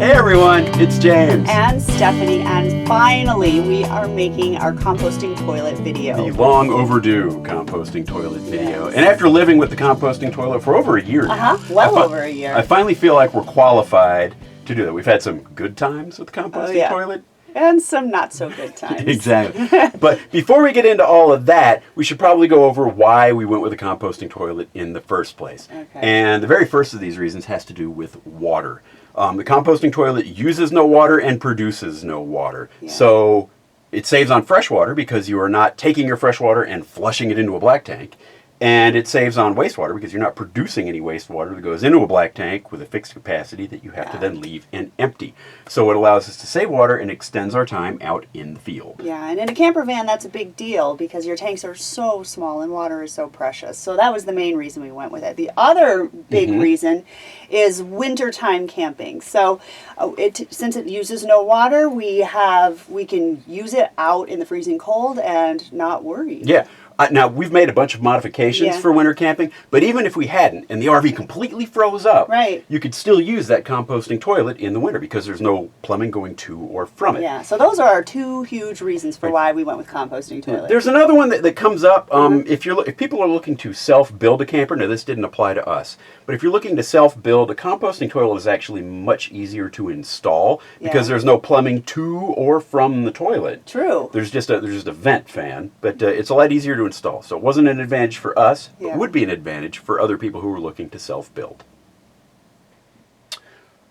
Hey everyone, it's James. And Stephanie, and finally we are making our composting toilet video. The long overdue composting toilet video. Yes. And after living with the composting toilet for over a year now, over a year. I finally feel like we're qualified to do that. We've had some good times with the composting toilet. And some not so good times. Exactly. But before we get into all of that, we should probably go over why we went with a composting toilet in the first place. Okay. And the very first of these reasons has to do with water. The composting toilet uses no water and produces no water. Yeah. So it saves on fresh water because you are not taking your fresh water and flushing it into a black tank. And it saves on wastewater because you're not producing any wastewater that goes into a black tank with a fixed capacity that you have to then leave and empty. So it allows us to save water and extends our time out in the field. Yeah, and in a camper van that's a big deal because your tanks are so small and water is so precious. So that was the main reason we went with it. The other big reason is wintertime camping. So since it uses no water, we can use it out in the freezing cold and not worry. Yeah. Now, we've made a bunch of modifications for winter camping, but even if we hadn't, and the RV completely froze up, you could still use that composting toilet in the winter because there's no plumbing going to or from it. Yeah, so those are our two huge reasons for why we went with composting toilet. There's another one that comes up. If people are looking to self-build a camper, now this didn't apply to us, but if you're looking to self-build, a composting toilet is actually much easier to install because there's no plumbing to or from the toilet. True. There's just a vent fan, but it's a lot easier to install. So it wasn't an advantage for us, but would be an advantage for other people who were looking to self-build.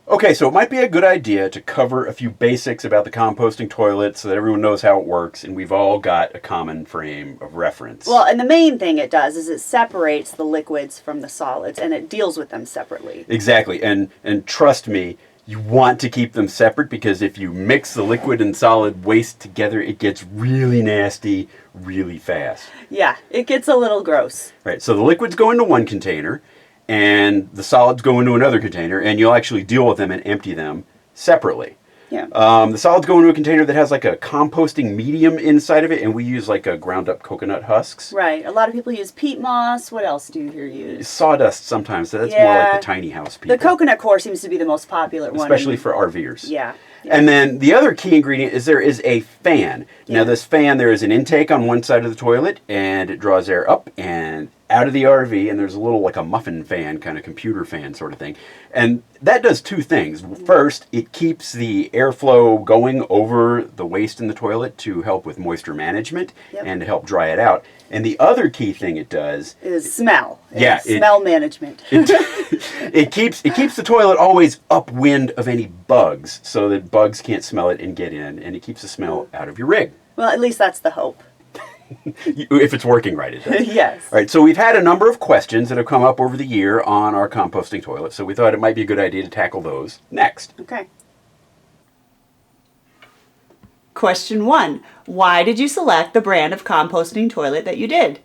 Okay, so it might be a good idea to cover a few basics about the composting toilet so that everyone knows how it works and we've all got a common frame of reference. Well, and the main thing it does is it separates the liquids from the solids and it deals with them separately. Exactly, and trust me, you want to keep them separate because if you mix the liquid and solid waste together, it gets really nasty really fast. Yeah, it gets a little gross. Right, so the liquids go into one container and the solids go into another container and you'll actually deal with them and empty them separately. Yeah. The solids go into a container that has like a composting medium inside of it, and we use like a ground up coconut husks. Right. A lot of people use peat moss. What else do you hear used? Sawdust sometimes. So that's more like the tiny house people. The coconut core seems to be the most popular one. Especially for RVers. Yeah. And then the other key ingredient is there is a fan. Now this fan, there is an intake on one side of the toilet, and it draws air up and out of the RV, and there's a little like a muffin fan, kind of computer fan sort of thing. And that does two things. First, it keeps the airflow going over the waste in the toilet to help with moisture management and to help dry it out. And the other key thing it does is smell. Smell management. It keeps the toilet always upwind of any bugs so that bugs can't smell it and get in, and it keeps the smell out of your rig. Well, at least that's the hope. If it's working right, it does. Yes. All right, so we've had a number of questions that have come up over the year on our composting toilet, so we thought it might be a good idea to tackle those next. Okay. Question 1. Why did you select the brand of composting toilet that you did?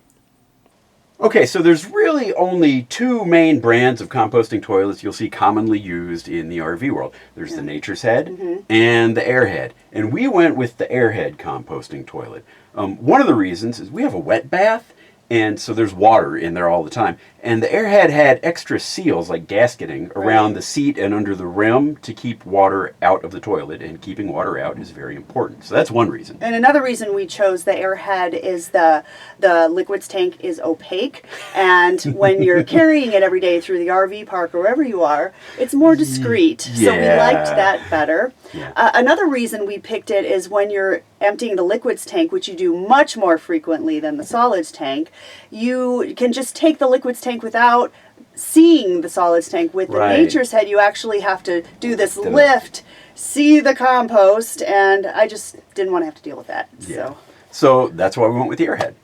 Okay, so there's really only two main brands of composting toilets you'll see commonly used in the RV world. There's the Nature's Head and the Airhead. And we went with the Airhead composting toilet. One of the reasons is we have a wet bath, and so there's water in there all the time. And the Airhead had extra seals, like gasketing, around the seat and under the rim to keep water out of the toilet, and keeping water out is very important. So that's one reason. And another reason we chose the Airhead is the liquids tank is opaque, and when you're carrying it every day through the RV park or wherever you are, it's more discreet. So we liked that better. Yeah. Another reason we picked it is when you're emptying the liquids tank, which you do much more frequently than the solids tank, you can just take the liquids tank without seeing the solids tank. With the Nature's Head, you actually have to do this lift, see the compost, and I just didn't want to have to deal with that. Yeah. So that's why we went with the Airhead.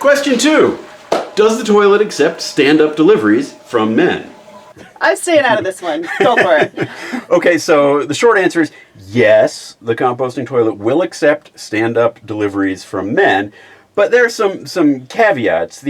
Question 2. Does the toilet accept stand-up deliveries from men? I'm staying out of this one. Go for it. Okay, so the short answer is yes, the composting toilet will accept stand-up deliveries from men, but there are some caveats.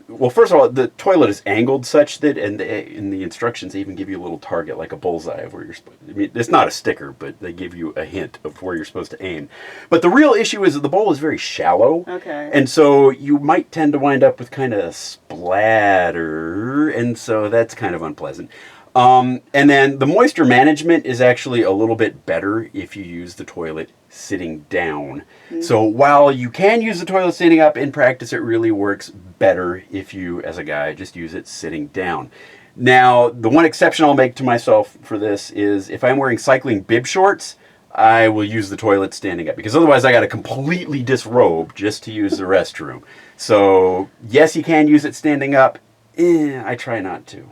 Well, first of all, the toilet is angled such that, and in the instructions, they even give you a little target, like a bullseye of where you're supposed to. I mean, it's not a sticker, but they give you a hint of where you're supposed to aim. But the real issue is that the bowl is very shallow. Okay. And so you might tend to wind up with kind of splatter, and so that's kind of unpleasant. And then the moisture management is actually a little bit better if you use the toilet sitting down. So while you can use the toilet standing up, in practice it really works better if you, as a guy, just use it sitting down. Now, the one exception I'll make to myself for this is if I'm wearing cycling bib shorts, I will use the toilet standing up, because otherwise I got to completely disrobe just to use the restroom. So, yes, you can use it standing up. I try not to.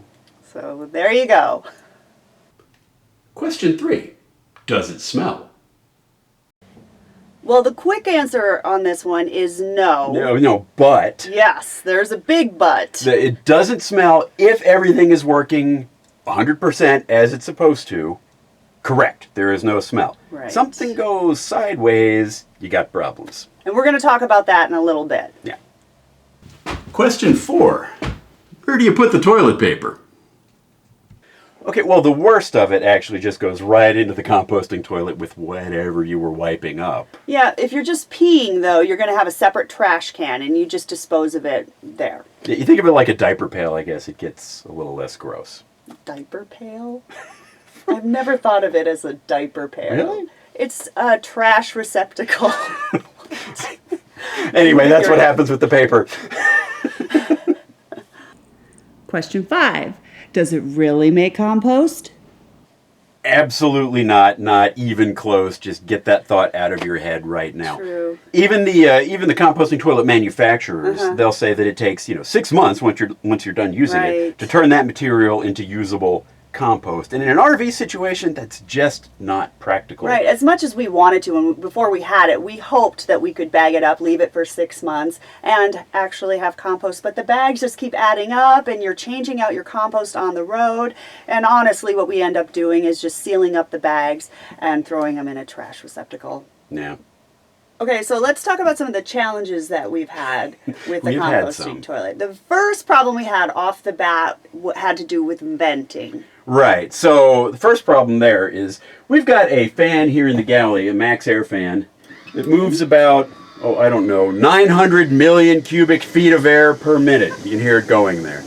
So there you go. Question 3. Does it smell? Well, the quick answer on this one is no. No, but Yes, there's a big but. it doesn't smell if everything is working 100% as it's supposed to. Correct. There is no smell. Right. Something goes sideways, you got problems. And we're going to talk about that in a little bit. Yeah. Question 4. Where do you put the toilet paper? Okay, well, the worst of it actually just goes right into the composting toilet with whatever you were wiping up. Yeah, if you're just peeing, though, you're going to have a separate trash can, and you just dispose of it there. Yeah, you think of it like a diaper pail, I guess. It gets a little less gross. Diaper pail? I've never thought of it as a diaper pail. Really? It's a trash receptacle. Anyway, that's what happens with the paper. Question 5. Does it really make compost? Absolutely not. Not even close. Just get that thought out of your head right now. True. Even the composting toilet manufacturers, they'll say that it takes 6 months once you're done using it Right. to turn that material into usable compost. And in an RV situation, that's just not practical. Right, as much as we wanted to, and before we had it, we hoped that we could bag it up, leave it for 6 months, and actually have compost. But the bags just keep adding up, and you're changing out your compost on the road. And honestly, what we end up doing is just sealing up the bags and throwing them in a trash receptacle. Yeah. Okay, so let's talk about some of the challenges that we've had with the We've had some. composting toilet. The first problem we had off the bat had to do with venting. Right. So the first problem there is we've got a fan here in the galley, a Max Air fan. It moves about, 900 million cubic feet of air per minute. You can hear it going there.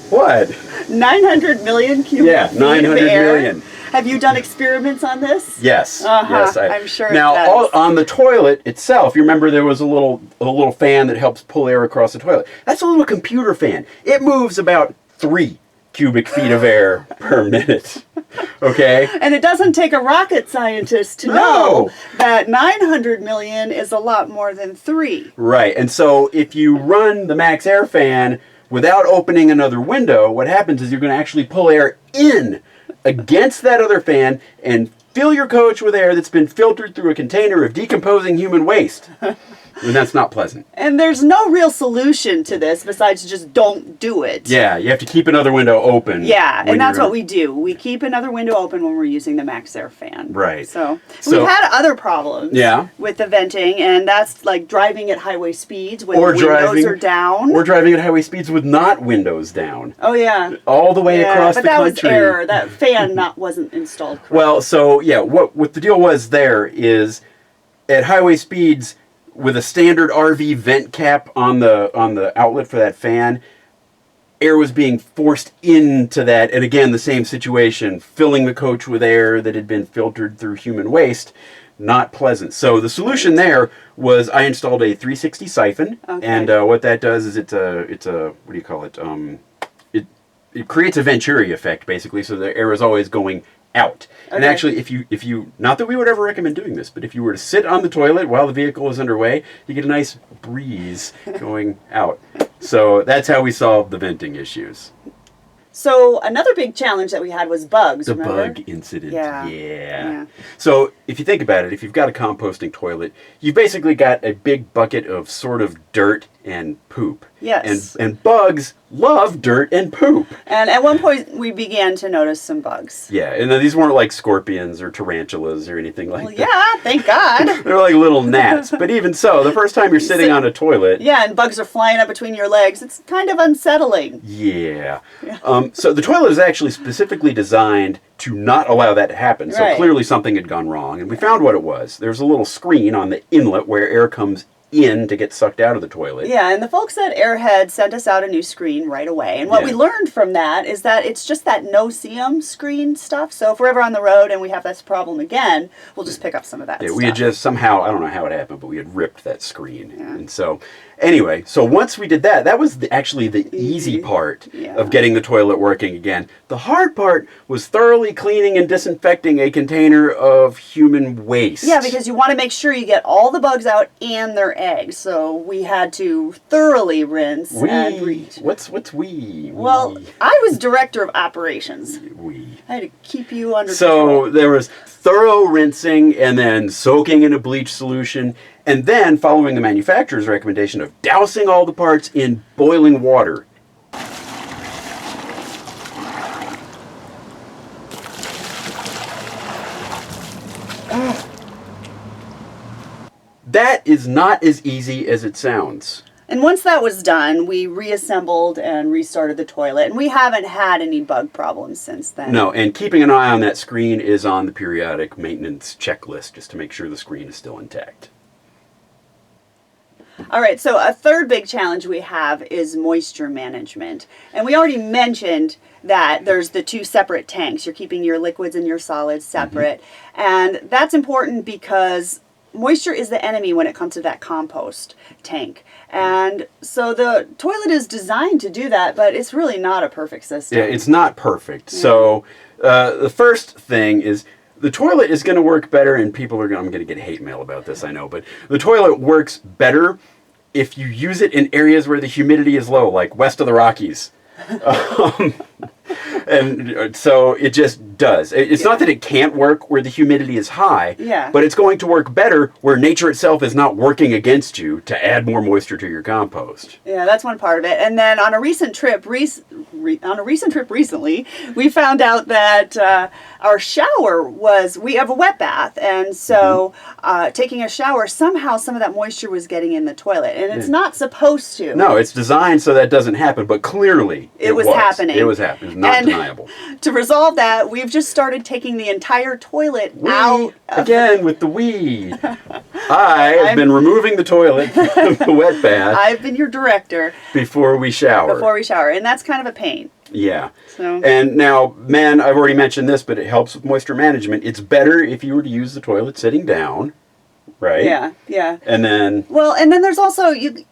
What? 900 million cubic Yeah, feet of 900 air. million. Have you done experiments on this? Yes. Uh-huh, Yes. I'm sure it Now, does. on the toilet itself, you remember there was a little fan that helps pull air across the toilet. That's a little computer fan. It moves about 3 cubic feet of air per minute. Okay? And it doesn't take a rocket scientist to No. know that 900 million is a lot more than 3. Right. And so if you run the Max Air fan without opening another window, what happens is you're going to actually pull air in against that other fan and fill your coach with air that's been filtered through a container of decomposing human waste. And that's not pleasant. And there's no real solution to this besides just don't do it. Yeah, you have to keep another window open. Yeah, when and that's you're- what we do. We keep another window open when we're using the Max Air fan. Right. So So- we've had other problems Yeah. with the venting, and that's like driving at highway speeds when Or the windows driving are down. Or driving at highway speeds with not windows down. Oh yeah. All the way Yeah, across but the that country. was error. That fan wasn't installed correctly. Well, so yeah, what the deal was there is at highway speeds with a standard RV vent cap on the outlet for that fan, air was being forced into that, and again the same situation, filling the coach with air that had been filtered through human waste. Not pleasant. So the solution there was I installed a 360 siphon, Okay. and what that does is it's a what do you call it? It creates a Venturi effect basically, so the air is always going out. And Okay. actually, if you not that we would ever recommend doing this, but if you were to sit on the toilet while the vehicle is underway, you get a nice breeze going out. So that's how we solved the venting issues. So another big challenge that we had was bugs. The remember? bug incident. Yeah. Yeah. So if you think about it, if you've got a composting toilet, you've basically got a big bucket of sort of dirt and poop. Yes. And bugs love dirt and poop. And at one point, we began to notice some bugs. Yeah, and these weren't like scorpions or tarantulas or anything like Well, that. yeah, thank God. They're like little gnats. But even so, the first time you're sitting on a toilet, Yeah, and bugs are flying up between your legs. It's kind of unsettling. yeah. So the toilet is actually specifically designed to not allow that to happen. So Right. clearly something had gone wrong. And we found what it was. There's a little screen on the inlet where air comes in to get sucked out of the toilet. Yeah, and the folks at Airhead sent us out a new screen right away. And what we learned from that is that it's just that no-see-um screen stuff. So if we're ever on the road and we have this problem again, we'll just pick up some of that stuff. We had just somehow, I don't know how it happened, but we had ripped that screen. Yeah. And so, anyway, so once we did that, that was actually the easy part of getting the toilet working again. The hard part was thoroughly cleaning and disinfecting a container of human waste. Yeah, because you want to make sure you get all the bugs out and their eggs. So we had to thoroughly rinse and reach. What's we? Well, I was director of operations. I had to keep you under control. So there was thorough rinsing and then soaking in a bleach solution, and then following the manufacturer's recommendation of dousing all the parts in boiling water. That is not as easy as it sounds. And once that was done, we reassembled and restarted the toilet, and we haven't had any bug problems since then. No, and keeping an eye on that screen is on the periodic maintenance checklist, just to make sure the screen is still intact. All right, so a third big challenge we have is moisture management. And we already mentioned that there's the two separate tanks. You're keeping your liquids and your solids separate. And that's important because moisture is the enemy when it comes to that compost tank. And so the toilet is designed to do that, but it's really not a perfect system. Yeah, it's not perfect. Yeah. So the first thing is the toilet is going to work better, and people are going, I'm going to get hate mail about this, I know, but the toilet works better if you use it in areas where the humidity is low, like west of the Rockies. And so it just does. It's not that it can't work where the humidity is high, but it's going to work better where nature itself is not working against you to add more moisture to your compost. Yeah, that's one part of it. And then on a recent trip, recently, we found out that our shower we have a wet bath, and so taking a shower, somehow some of that moisture was getting in the toilet, and it's not supposed to. No, it's designed so that doesn't happen, but clearly it was happening. It was happening. It was not deniable. To resolve that, we've just started taking the entire toilet out. Again, with the we. I have been removing the toilet from the wet bath. I've been your director. Before we shower. And that's kind of a pain. Yeah. So. And now, man, I've already mentioned this, but it helps with moisture management. It's better if you were to use the toilet sitting down, right? Yeah. And then... Well, and then there's also, okay,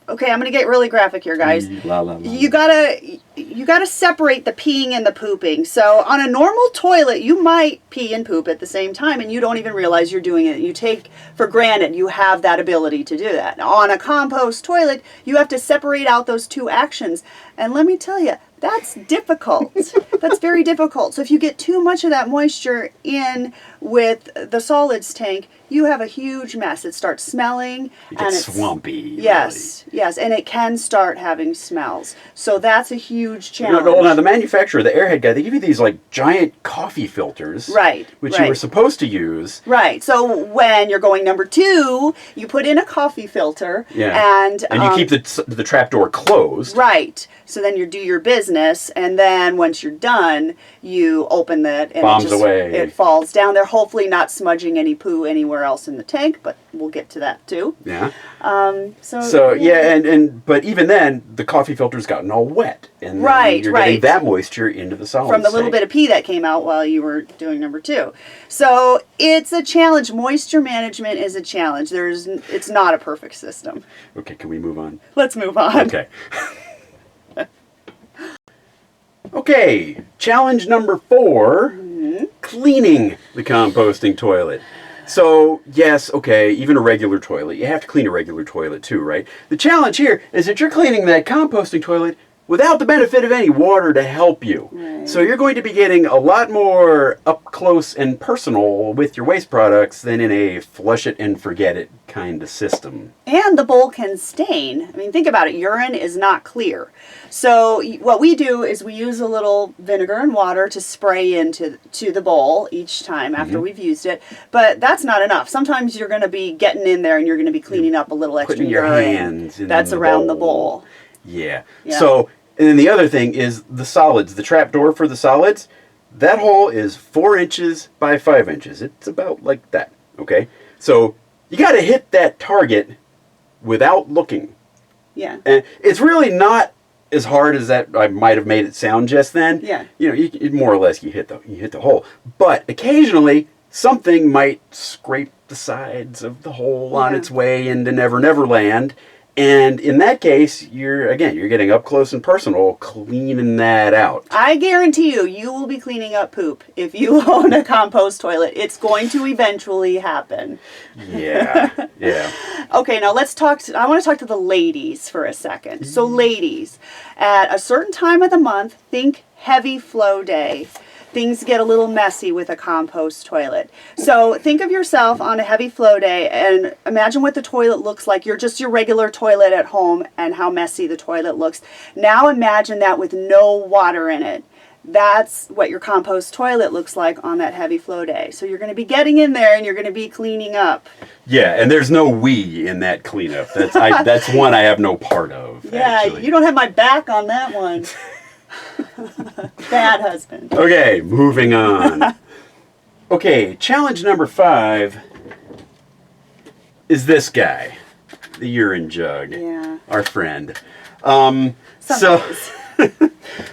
I'm going to get really graphic here, guys. You gotta separate the peeing and the pooping. So on a normal toilet, you might pee and poop at the same time, and you don't even realize you're doing it. You take for granted you have that ability to do that. On a compost toilet, you have to separate out those two actions. And let me tell you, that's difficult. That's very difficult. So if you get too much of that moisture in with the solids tank, you have a huge mess. It starts smelling. It's swampy. Yes, really. Yes, and it can start having smells. So that's a huge challenge. Now the manufacturer, the Airhead guy, they give you these like giant coffee filters. Right. Which you were supposed to use. Right. So when you're going number 2, you put in a coffee filter. Yeah. And you keep the trapdoor closed. Right. So then you do your business, and then once you're done, you open that and it falls down there, hopefully not smudging any poo anywhere else in the tank, but we'll get to that too. Yeah. But even then, the coffee filter's gotten all wet, and you're getting that moisture into the solids from the little bit of pee that came out while you were doing number 2. So it's a challenge. Moisture management is a challenge. It's not a perfect system. Okay, can we move on? Let's move on. Okay. Okay, challenge number 4, cleaning the composting toilet. So, yes, okay, even a regular toilet. You have to clean a regular toilet too, right? The challenge here is that you're cleaning that composting toilet without the benefit of any water to help you. Right. So you're going to be getting a lot more up close and personal with your waste products than in a flush it and forget it kind of system. And the bowl can stain. I mean, think about it. Urine is not clear. So what we do is we use a little vinegar and water to spray into the bowl each time after we've used it. But that's not enough. Sometimes you're going to be getting in there and you're going to be cleaning up a little extra urine. Putting your hands in that's around the bowl. Yeah. So, and then the other thing is the solids. The trap door for the solids, that hole is 4 inches by 5 inches. It's about like that, okay? So you got to hit that target without looking. Yeah. And it's really not as hard as that I might have made it sound just then. Yeah. You more or less you hit the hole. But occasionally something might scrape the sides of the hole on Yeah. its way into Never Never Land. And in that case, you're getting up close and personal, cleaning that out. I guarantee you will be cleaning up poop if you own a compost toilet. It's going to eventually happen. Yeah, yeah. Okay, now I want to talk to the ladies for a second. So ladies, at a certain time of the month, think heavy flow day. Things get a little messy with a compost toilet. So think of yourself on a heavy flow day and imagine what the toilet looks like. You're just your regular toilet at home and how messy the toilet looks. Now imagine that with no water in it. That's what your compost toilet looks like on that heavy flow day. So you're going to be getting in there and you're going to be cleaning up. Yeah, and there's no we in that cleanup. That's one I have no part of. Yeah, actually. you don't have my back on that one. Bad husband. Okay, moving on. Okay, challenge number 5 is this guy, the urine jug. Yeah. Our friend. Some So, days.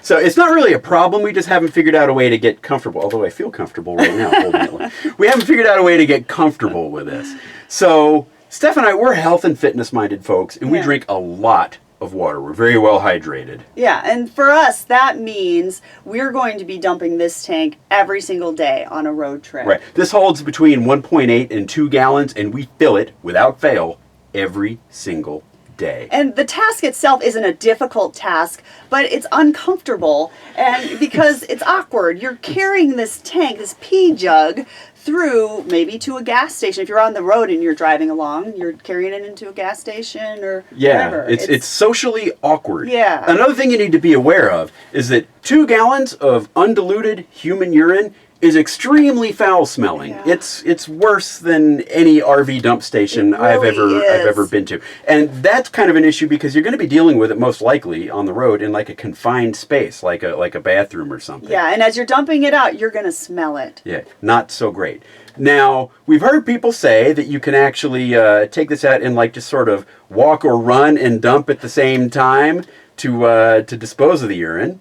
so it's not really a problem. We just haven't figured out a way to get comfortable. Although I feel comfortable right now holding it. We haven't figured out a way to get comfortable with this. So Steph and I, we're health and fitness minded folks, and we Yeah. drink a lot of water. We're very well hydrated. Yeah, and for us, that means we're going to be dumping this tank every single day on a road trip. Right. This holds between 1.8 and 2 gallons, and we fill it without fail every single day. And the task itself isn't a difficult task, but it's uncomfortable, and because it's awkward. You're carrying this tank, this pee jug, through maybe to a gas station. If you're on the road and you're driving along, you're carrying it into a gas station or Yeah, whatever. it's socially awkward. Yeah. Another thing you need to be aware of is that 2 gallons of undiluted human urine is extremely foul smelling. Yeah. It's worse than any RV dump station It really I've ever is. been to. And that's kind of an issue because you're going to be dealing with it most likely on the road in like a confined space, like a bathroom or something. Yeah, and as you're dumping it out, you're going to smell it. Yeah, not so great. Now, we've heard people say that you can actually take this out and like just sort of walk or run and dump at the same time to dispose of the urine.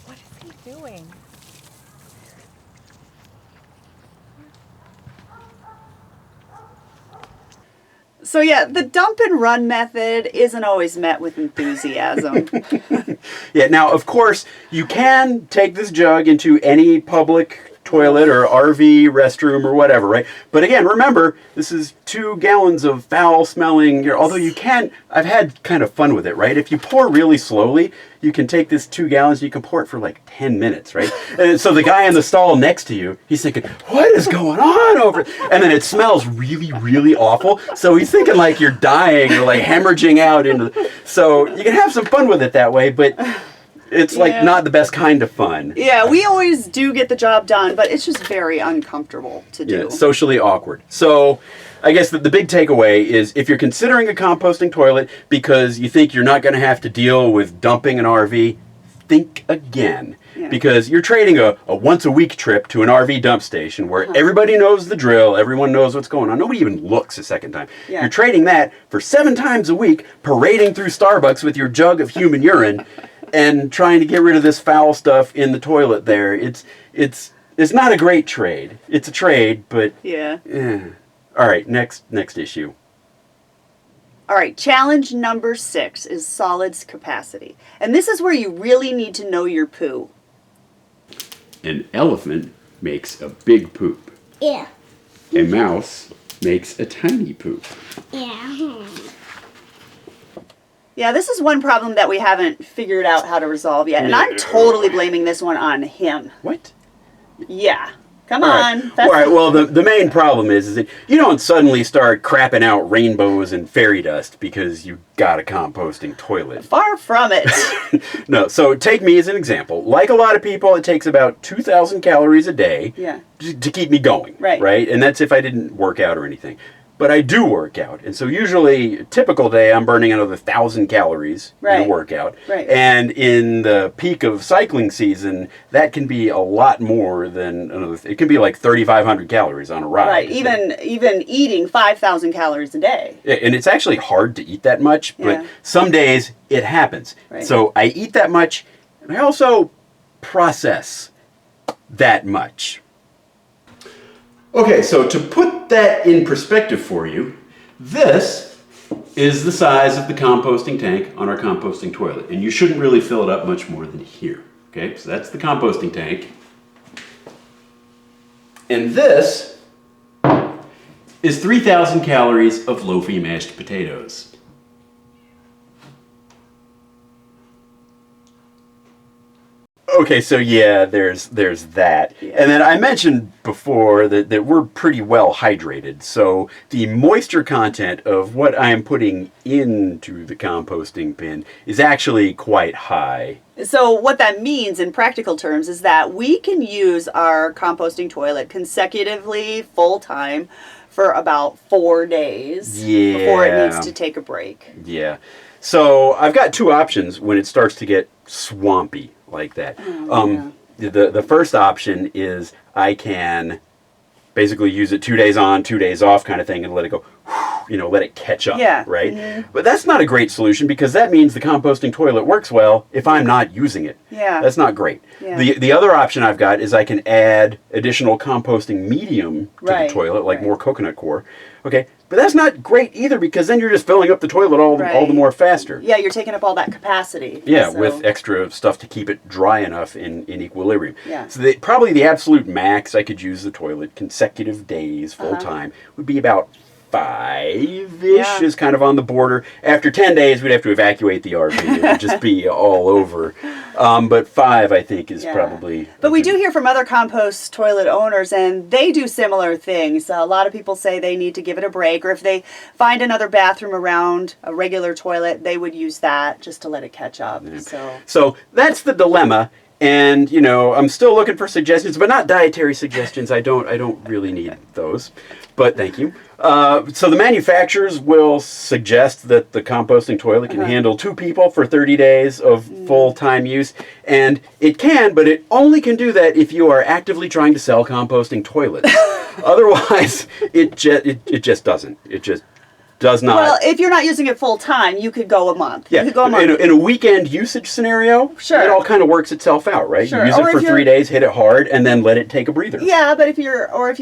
What is he doing? So yeah, the dump and run method isn't always met with enthusiasm. Yeah, now, of course, you can take this jug into any public toilet or RV restroom or whatever, right? But again, remember, this is 2 gallons of foul-smelling, although you can, I've had kind of fun with it, right? If you pour really slowly, you can take this 2 gallons, you can pour it for like 10 minutes, right? And so the guy in the stall next to you, he's thinking, what is going on over? And then it smells really, really awful. So he's thinking like you're dying or like hemorrhaging out into. So you can have some fun with it that way, but it's like Yeah. not the best kind of fun. Yeah, we always do get the job done, but it's just very uncomfortable to do. Yeah, socially awkward. So I guess the big takeaway is if you're considering a composting toilet because you think you're not going to have to deal with dumping an RV, think again. Yeah. Because you're trading a once-a-week trip to an RV dump station where everybody knows the drill, everyone knows what's going on. Nobody even looks a second time. Yeah. You're trading that for 7 times a week, parading through Starbucks with your jug of human urine and trying to get rid of this foul stuff in the toilet there. It's not a great trade. It's a trade, but Yeah. all right, next issue. All right, challenge number 6 is solids capacity. And this is where you really need to know your poo. An elephant makes a big poop. Yeah. A mouse makes a tiny poop. Yeah. Yeah, this is one problem that we haven't figured out how to resolve yet. And I'm totally blaming this one on him. What? Yeah. Come All on. right. All right. Well, the main problem is that you don't suddenly start crapping out rainbows and fairy dust because you got a composting toilet. Far from it. No. So take me as an example. Like a lot of people, it takes about 2,000 calories a day Yeah. to keep me going. Right. Right. And that's if I didn't work out or anything. but I do work out. And so usually, a typical day, I'm burning another 1,000 calories in Right. a workout. Right. And in the peak of cycling season, that can be a lot more than another. It can be like 3,500 calories on a ride. Right. Even eating 5,000 calories a day. Yeah, and it's actually hard to eat that much, but Yeah. some days it happens. Right. So I eat that much, and I also process that much. Okay, so to put that in perspective for you, this is the size of the composting tank on our composting toilet, and you shouldn't really fill it up much more than here. Okay, so that's the composting tank. And this is 3,000 calories of loafy mashed potatoes. Okay, so yeah, there's that. Yeah. And then I mentioned before that we're pretty well hydrated. So the moisture content of what I am putting into the composting bin is actually quite high. So what that means in practical terms is that we can use our composting toilet consecutively full time for about 4 days before it needs Yeah. to take a break. Yeah. So I've got two options when it starts to get swampy like that. The first option is I can basically use it 2 days on, 2 days off kind of thing and let it go, let it catch up, Yeah. right? But that's not a great solution because that means the composting toilet works well if I'm not using it. Yeah. That's not great. Yeah. The other option I've got is I can add additional composting medium to Right, the toilet, like right. more coconut coir. Okay, but that's not great either because then you're just filling up the toilet all the Right. more faster. Yeah, you're taking up all that capacity. Yeah, So- with extra stuff to keep it dry enough in equilibrium. Yeah. So probably the absolute max I could use the toilet consecutive days full time would be about 5-ish Yeah. is kind of on the border. After 10 days, we'd have to evacuate the RV. It would just be all over. But 5, I think, is Yeah. probably... But we do hear from other compost toilet owners, and they do similar things. A lot of people say they need to give it a break, or if they find another bathroom around a regular toilet, they would use that just to let it catch up. So that's the dilemma. And, I'm still looking for suggestions, but not dietary suggestions. I don't really need those. But thank you. So the manufacturers will suggest that the composting toilet can handle 2 people for 30 days of full-time use. And it can, but it only can do that if you are actively trying to sell composting toilets. Otherwise, it just doesn't. It just does not. Well, if you're not using it full time, you could go a month. Yeah, You could go a month. in a weekend usage scenario, Sure. it all kind of works itself out, right? Sure. You use Or it for if 3 you're- days, hit it hard, and then let it take a breather. Yeah, but if you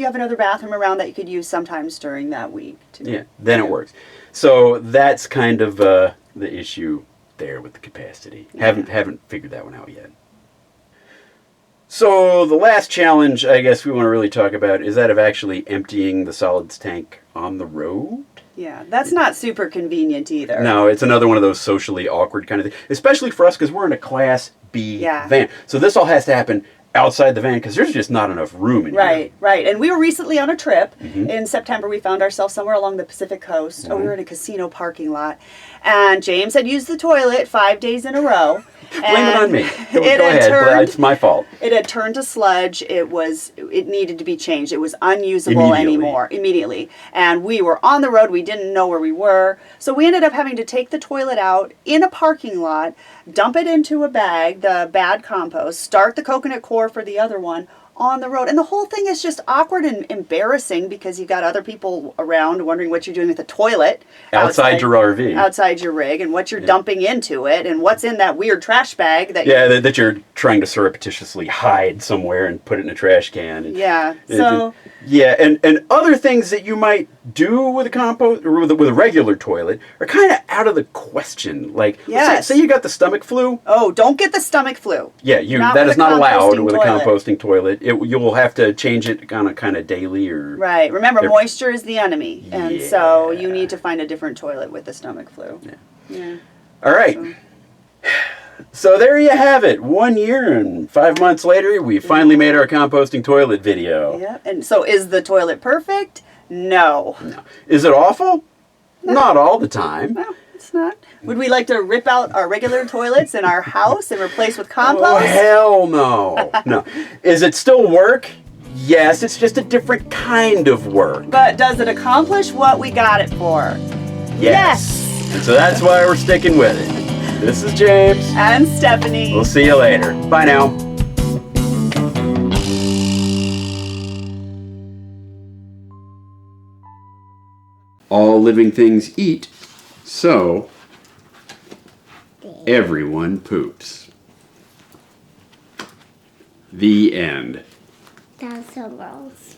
have another bathroom around that you could use sometimes during that week too. Yeah, then it works. So that's kind of the issue there with the capacity. Haven't figured that one out yet. So the last challenge I guess we want to really talk about is that of actually emptying the solids tank on the road. Yeah, that's not super convenient either. No, it's another one of those socially awkward kind of things, especially for us because we're in a Class B Yeah. van. So this all has to happen outside the van because there's just not enough room in Right, right. And we were recently on a trip. Mm-hmm. In September, we found ourselves somewhere along the Pacific coast. Oh, we were in a casino parking lot. And James had used the toilet 5 days in a row. here. Blame it on me. Go It had ahead, turned, it's my fault. it had turned to sludge. It needed to be changed. It was unusable immediately. And we were on the road. We didn't know where we were. So we ended up having to take the toilet out in a parking lot, dump it into a bag, the bad compost, start the coconut coir for the other one on the road. And the whole thing is just awkward and embarrassing because you've got other people around wondering what you're doing with the toilet. Outside your RV. Outside your rig, and what you're dumping into it, and what's in that weird trash bag that Yeah, that you're trying to surreptitiously hide somewhere and put it in a trash can. And Yeah, so... Yeah, and other things that you might do with a compost or with a regular toilet are kind of out of the question. Like, Yes. say you got the stomach flu. Oh, don't get the stomach flu. Yeah, Not that with is a not allowed composting with a toilet. composting toilet. You will have to change it on a kind of daily or Right. Remember, They're- moisture is the enemy. And so you Yeah. need to find a different toilet with the stomach flu. Yeah. All right. So there you have it. 1 year and 5 months later, we finally made our composting toilet video. Yeah. And so is the toilet perfect? No. Is it awful? Not all the time. No, it's not. Would we like to rip out our regular toilets in our house and replace with Oh, compost? hell no. No. Is it still work? Yes, it's just a different kind of work. But does it accomplish what we got it for? Yes. And so that's why we're sticking with it. This is James. And Stephanie. We'll see you later. Bye now. All living things eat, so everyone poops. The end. That's so gross.